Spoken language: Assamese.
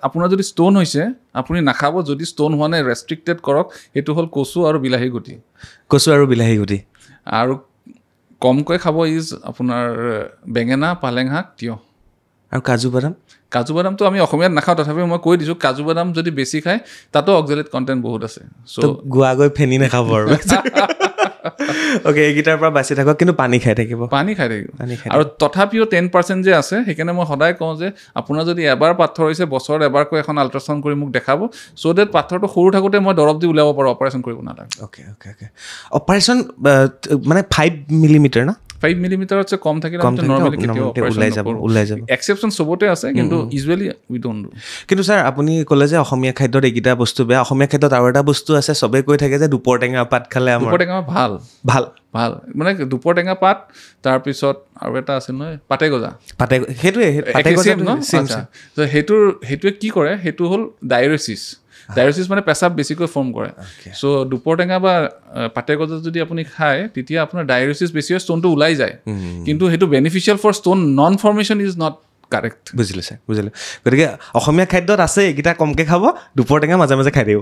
আপোনাৰ যদি ষ্টোন হৈছে আপুনি নাখাব যদি ষ্টোন হোৱা নাই ৰেষ্ট্ৰিক্টেড কৰক সেইটো হ'ল কচু আৰু বিলাহী গুটি আৰু কমকৈ খাব ইজ আপোনাৰ বেঙেনা পালেং শাক তিয়ঁহ আৰু কাজু বাদামটো আমি অসমীয়াত নাখাওঁ তথাপিও মই কৈ দিছোঁ কাজু বাদাম যদি বেছি খায় তাতো অক্সেলেট কণ্টেণ্ট বহুত আছে চ' গোৱা গৈ ফেনি নাখাব আৰু অ'কে এইকেইটাৰ পৰা বাচি থাকক কিন্তু পানী খাই থাকিব আৰু তথাপিও 10% যে আছে সেইকাৰণে মই সদায় কওঁ যে আপোনাৰ যদি এবাৰ পাথৰ হৈছে বছৰত এবাৰকৈ এখন আল্ট্ৰাচাউণ্ড কৰি মোক দেখাব চ' ডেট পাথৰটো সৰু থাকোঁতে মই দৰৱ দি উলিয়াব পাৰোঁ অপাৰেশ্যন কৰিব নালাগে অপাৰেশ্যন মানে 5 মিলিমিটাৰ না 5 মিলিমিটাৰতছে কম থাকিলে নৰ্মেলি কেতিয়াও ওলাই যাব এক্সেপশ্যন চবতে আছে কিন্তু ইউজুৱেলি উই ডোণ্ট ডু কিন্তু ছাৰ আপুনি ক'লে যে অসমীয়া খাদ্যত এইকেইটা বস্তু বেয়া অসমীয়া খাদ্যত আৰু এটা বস্তু আছে চবেই কৈ থাকে যে দুপৰ টেঙা পাত খালে আমাৰ দুপৰ টেঙা ভাল মানে দুপৰ টেঙা পাত তাৰপিছত আৰু এটা আছে নহয় পাতেগজা সেইটোৱে কি কৰে সেইটো হ'ল ডায়েৰিচিছ মানে পেচাব বেছিকৈ ফৰ্ম কৰে চ' দুপৰ টেঙা বা পাতেগজা যদি আপুনি খায় তেতিয়া আপোনাৰ ডায়েৰিচিছ বেছি হয় ষ্টোনটো ওলাই যায় কিন্তু সেইটো beneficial for stone non formation is not correct বুজিলোঁ গতিকে অসমীয়া খাদ্যত আছে এইকেইটা কমকৈ খাব দুপৰ টেঙা মাজে মাজে খাই দিব